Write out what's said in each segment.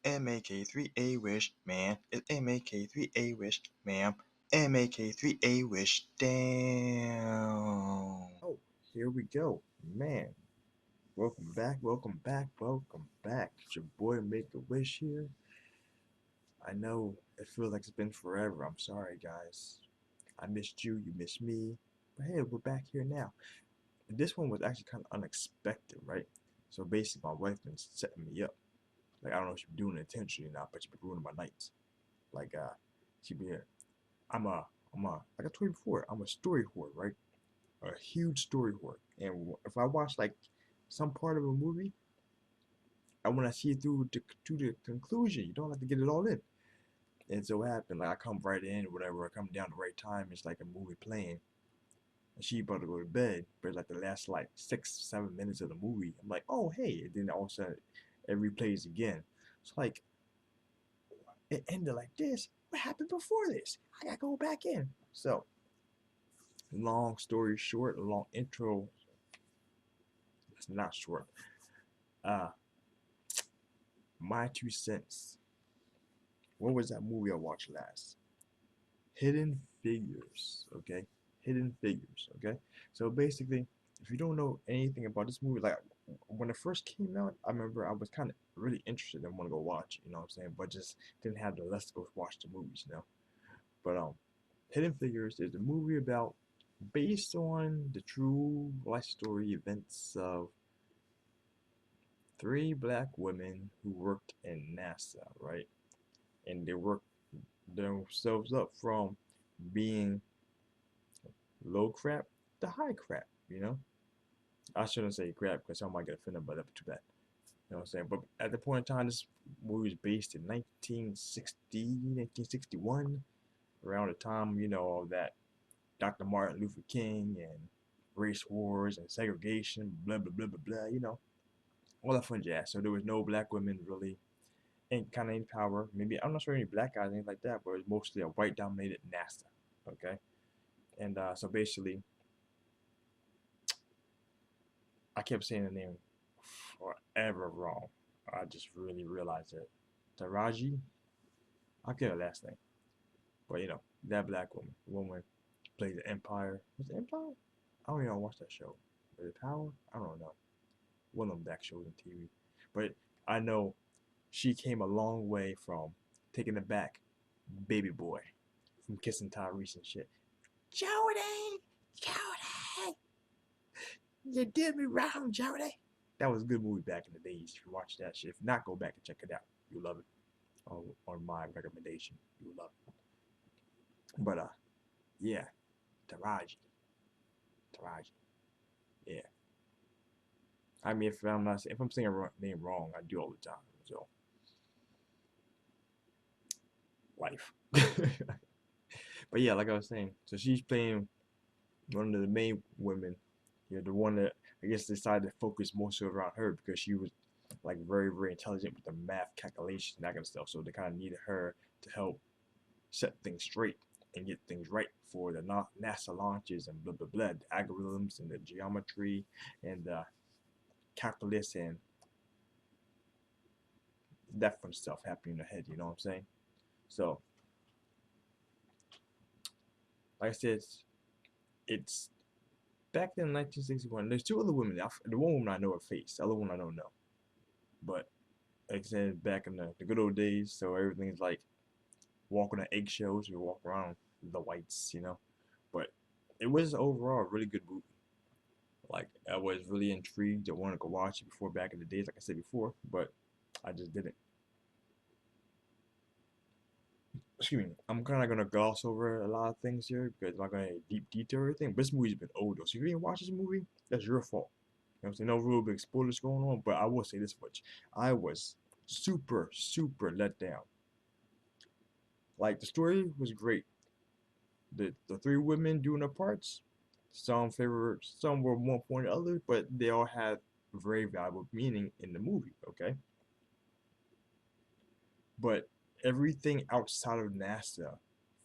MAK3A wish, man. It's MAK3A wish, ma'am. MAK3A wish, damn. Oh, here we go. Man, welcome back, welcome back. It's your boy Make a Wish here. I know it feels like it's been forever. I'm sorry, guys. I missed you, you missed me. But hey, we're back here now. And this one was actually kind of unexpected, right? So basically, my wife been setting me up. Like, I don't know if she's doing it intentionally or not, but she been ruining my nights. Like, she be, I'm a, like I told you before, I'm a story whore, right? A huge story whore. And if I watch like some part of a movie, I want to see it to the conclusion. You don't have to get it all in. And so what happened? Like I come right in, whatever. I come down the right time. It's like a movie playing, and she about to go to bed. But like the last like 6, 7 minutes of the movie, I'm like, oh hey, and then all of a sudden it replays again. It's like it ended like this. What happened before this? I gotta go back in. So long story short, a long intro. It's not short. Uh, my 2 cents. What was that movie I watched last? Hidden Figures, okay? Hidden Figures, okay? So basically, if you don't know anything about this movie, like when it first came out, I remember I was kind of really interested and want to go watch it, you know what I'm saying? But just didn't have the let's go watch the movies, you know? But Hidden Figures is a movie about based on the true life story events of three black women who worked in NASA, right? And they worked themselves up from being low crap to high crap, you know? I shouldn't say crap because someone might get offended by that, but too bad. You know what I'm saying? But at the point in time, this movie was based in 1960, 1961, around the time, you know, of that Dr. Martin Luther King and race wars and segregation, blah, blah, blah, blah, blah, you know, all that fun jazz. So there was no black women really in kind of in power. Maybe, I'm not sure any black guys, anything like that, but it was mostly a white dominated NASA, okay? And so basically, I kept saying the name forever wrong. I just really realized it. Taraji, I'll get her last name. But you know, that black woman played the Empire. Was it Empire? I don't even watch that show. Was it Power? I don't know. One of them black shows on TV. But I know she came a long way from taking it back, baby boy, from kissing Tyrese and shit. Jody! Jody! You did me wrong, Jody! That was a good movie back in the days. If you watch that shit, if not, go back and check it out. You'll love it. On my recommendation, you'll love it. But yeah, Taraji, Taraji, yeah. I mean, if I'm saying her name wrong, I do all the time. So life. But yeah, like I was saying, so she's playing one of the main women. You know, the one that I guess decided to focus more so around her because she was like very, very intelligent with the math calculations and that kind of stuff. So they kind of needed her to help set things straight and get things right for the NASA launches and blah blah blah, the algorithms and the geometry and the calculus and that fun stuff happening in the head. You know what I'm saying? So, like I said, it's back in 1961. There's two other women. The one woman I know her face. The other one I don't know. But like I said, back in the good old days, so everything's like walking on eggshells. You walk around the whites, you know. But it was overall a really good movie. Like I was really intrigued. I wanted to go watch it before back in the days, like I said before, but I just didn't. Excuse me. I'm kind of gonna gloss over a lot of things here because I'm not gonna deep detail everything. But this movie's been old though, so if you didn't watch this movie, that's your fault. You know what I'm saying? No real big spoilers going on, but I will say this much: I was super, super let down. Like the story was great. The three women doing their parts. Some were more point than others, but they all had very valuable meaning in the movie. Okay, but everything outside of NASA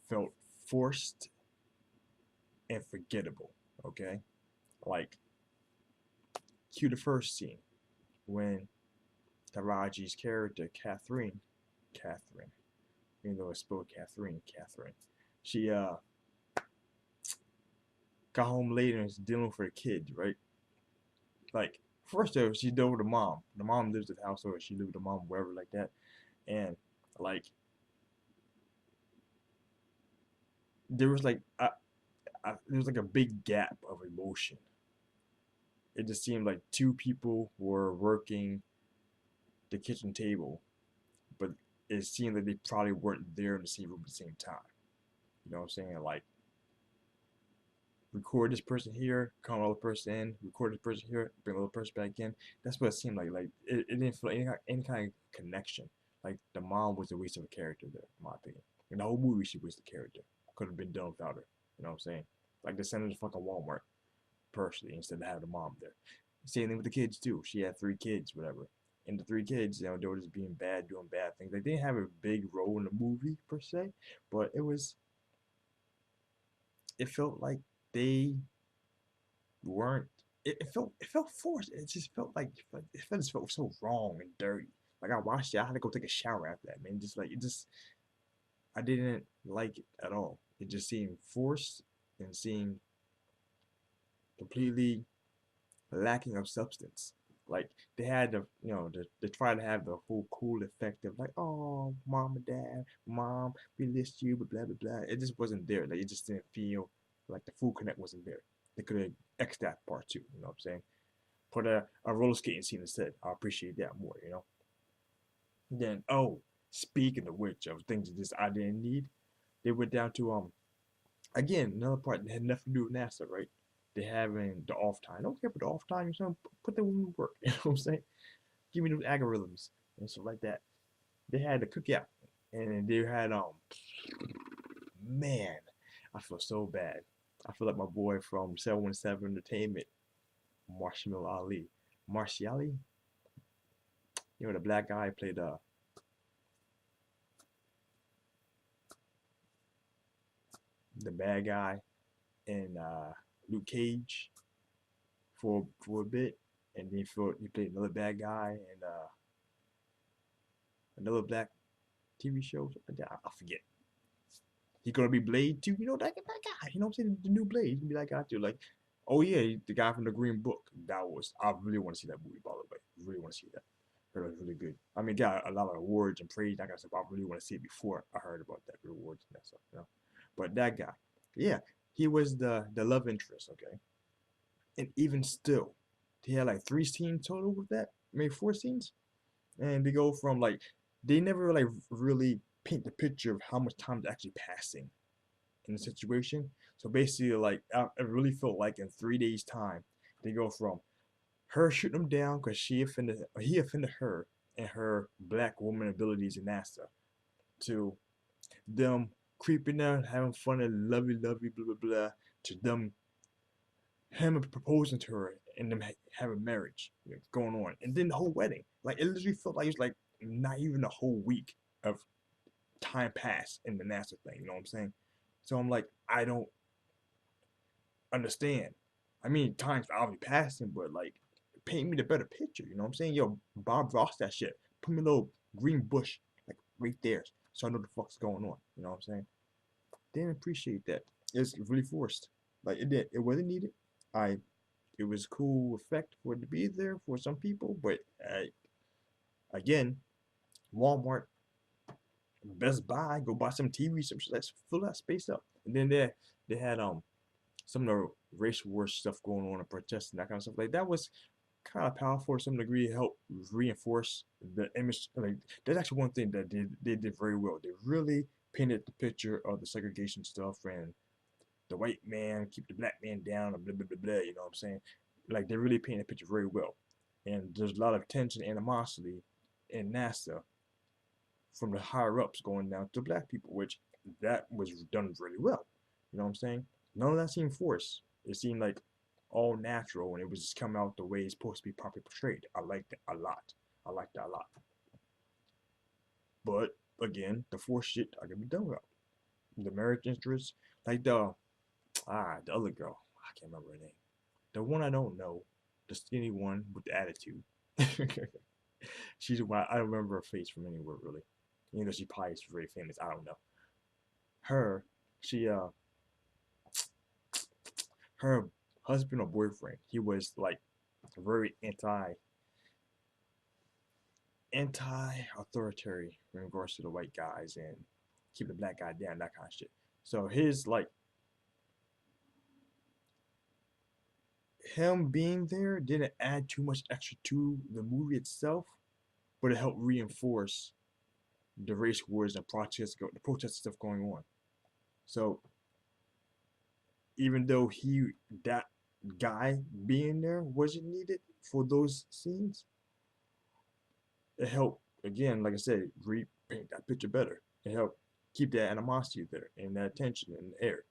felt forced and forgettable. Okay, like cue the first scene when Taraji's character, Catherine, even though it's spelled Catherine. She got home late and was dealing with her kids, right? Like first though, she dealt with the mom. The mom lives at the house, or she lived with the mom, wherever like that. And like there was like there was like a big gap of emotion. It just seemed like two people were working the kitchen table, but it seemed like they probably weren't there in the same room at the same time. You know what I'm saying? Like record this person here, call another person in, record this person here, bring another person back in. That's what it seemed like. Like it didn't feel any kind of connection. Like the mom was a waste of a character there, in my opinion. In the whole movie, she was the character. Could have been done without her. You know what I'm saying? Like they sent her to fucking Walmart personally instead of having the mom there. Same thing with the kids too. She had three kids, whatever. And the three kids, they were just being bad, doing bad things. Like they didn't have a big role in the movie per se, but it felt like they weren't. It felt forced. It just felt like just felt so wrong and dirty. Like I watched it, I had to go take a shower after that, man. Just like it just I didn't like it at all. It just seemed forced and seemed completely lacking of substance. Like they had to, they try to have the whole cool effect of like, oh, mom and dad, mom, we missed you, but blah blah blah. It just wasn't there. Like it just didn't feel like the full connect wasn't there. They could have X that part too. You know what I'm saying? Put a roller skating scene instead. I appreciate that more. Then speaking of which, of things that just I didn't need, they went down to again another part that had nothing to do with NASA, right? They having the off time. I don't care about the off time. You know, put the women to work. You know what I'm saying? Give me those algorithms and stuff like that. They had the cookout, and they had man, I feel so bad. I feel like my boy from 717 Entertainment, Marshall Ali, Martiali. The black guy played the bad guy in Luke Cage for a bit, and then he played another bad guy and another black TV show. I forget. He gonna be Blade too. That guy. You know what I'm saying? The new Blade. He's gonna be that guy too. Like, oh yeah, the guy from the Green Book. I really want to see that movie, by the way. Really want to see that. Heard it was really good. I mean, got a lot of awards and praise. That kind of stuff. I really want to see it before I heard about that awards and that stuff. But that guy, yeah, he was the love interest. Okay, and even still, he had like 3 scenes total with that, maybe 4 scenes, and they go from like they never like really paint the picture of how much time is actually passing in the situation. So basically, like it really felt like in 3 days' time, they go from her shooting him down because he offended her and her black woman abilities in NASA to them creeping out, having fun and lovey lovey blah blah blah to them him proposing to her and them having marriage going on, and then the whole wedding. Like it literally felt like it was like not even a whole week of time passed in the NASA thing. You know what I'm saying? So I'm like, I don't understand. I mean, time's obviously passing, but like, paint me the better picture. You know what I'm saying? Yo, Bob Ross that shit. Put me a little green bush like right there, so I know the fuck's going on. You know what I'm saying? Didn't appreciate that. It's really forced. Like it did. It wasn't needed. I. It was a cool effect for it to be there for some people, but again, Walmart, Best Buy, go buy some TV, some shit. Let's fill that space up. And then they had some of the race war stuff going on and protesting that kind of stuff. Like that was kind of powerful to some degree to help reinforce the image. Like that's actually one thing that they did very well. They really painted the picture of the segregation stuff and the white man keep the black man down and blah blah blah blah. You know what I'm saying? Like they really painted the picture very well. And there's a lot of tension, animosity in NASA from the higher ups going down to black people, which that was done really well. You know what I'm saying? None of that seemed forced. It seemed like all natural and it was just coming out the way it's supposed to be properly portrayed. I liked it a lot. I liked that a lot. But again, the forced shit I can be done with. The marriage interest, like the other girl, I can't remember her name. The one I don't know, the skinny one with the attitude. She's why I don't remember her face from anywhere really. You know, she probably is very famous. I don't know. Her, she her husband or boyfriend, he was like very anti-authoritarian in regards to the white guys and keep the black guy down, that kind of shit. So his like him being there didn't add too much extra to the movie itself, but it helped reinforce the race wars and the protest stuff going on. So even though that guy being there wasn't needed for those scenes, it helped again, like I said, repaint that picture better. It helped keep that animosity there and that tension in the air.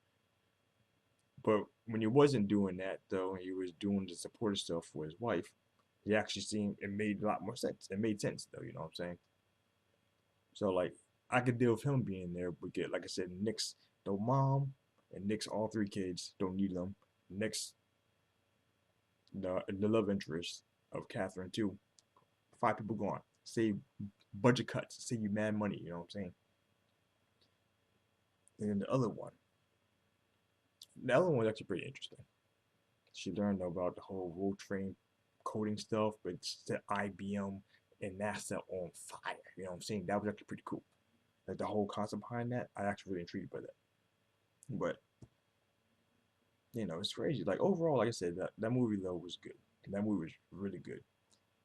But when he wasn't doing that though, and he was doing the supportive stuff for his wife, he actually seemed it made a lot more sense. It made sense though, you know what I'm saying? So like I could deal with him being there, but get like I said, Nick's no mom and Nick's all three kids don't need them. Nick's the love interest of Catherine too. Five people gone. Save budget cuts. Save you mad money. You know what I'm saying? And then the other one was actually pretty interesting. She learned about the whole road train coding stuff, but set IBM and NASA on fire. You know what I'm saying? That was actually pretty cool. Like the whole concept behind that, I actually really intrigued by that. But it's crazy. Like overall, like I said, that movie though was good. That movie was really good.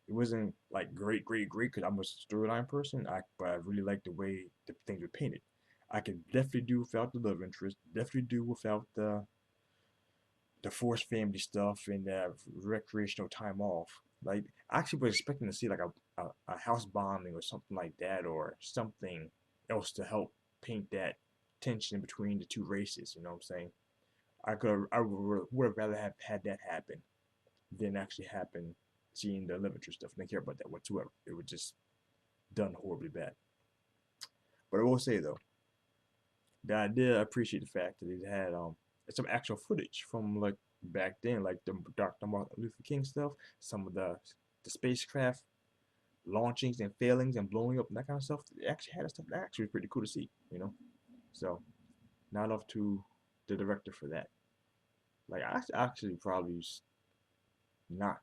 It wasn't like great, great, great because I'm a storyline person. But I really like the way the things were painted. I could definitely do without the love interest. Definitely do without the forced family stuff and the recreational time off. Like I actually was expecting to see like a house bombing or something like that, or something else to help paint that tension between the two races. You know what I'm saying? I would have rather have had that happen than actually happen seeing the love interest stuff. I didn't care about that whatsoever. It was just done horribly bad. But I will say though, that I did appreciate the fact that it had some actual footage from like back then, like the Dr. Martin Luther King stuff, some of the spacecraft launchings and failings and blowing up and that kind of stuff. It actually had stuff that actually was pretty cool to see, you know. So not off to the director for that. Like I actually probably not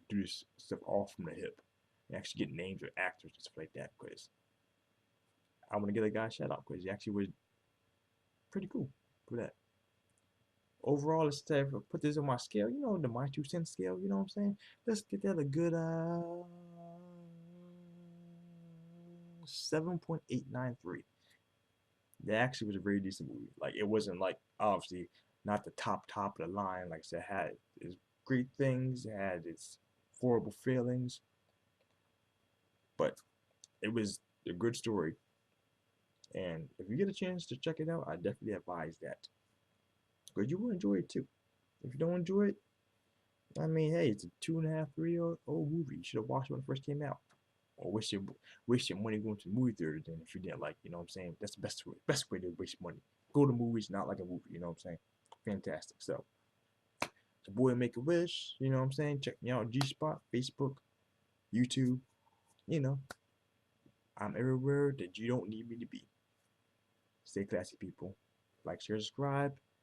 do this stuff all from the hip and actually get names of actors and stuff like that because I want to get a guy shout out because he actually was pretty cool for that. Overall, let's say put this on my scale, the my 2 cent scale, you know what I'm saying? Let's get that a good 7.893. That actually was a very decent movie. Like it wasn't like obviously not the top of the line. Like I said, it had its great things, it had its horrible feelings, but it was a good story. And if you get a chance to check it out, I definitely advise that because you will enjoy it too. If you don't enjoy it, I mean, hey, it's a 2.5, 3 year old movie. You should have watched it when it first came out. Or waste your money going to the movie theater then if you didn't like, you know what I'm saying? That's the best way to waste money. Go to movies, not like a movie, you know what I'm saying? Fantastic. So the boy Make a Wish, you know what I'm saying? Check me out on G Spot, Facebook, YouTube, you know. I'm everywhere that you don't need me to be. Stay classy, people. Like, share, subscribe.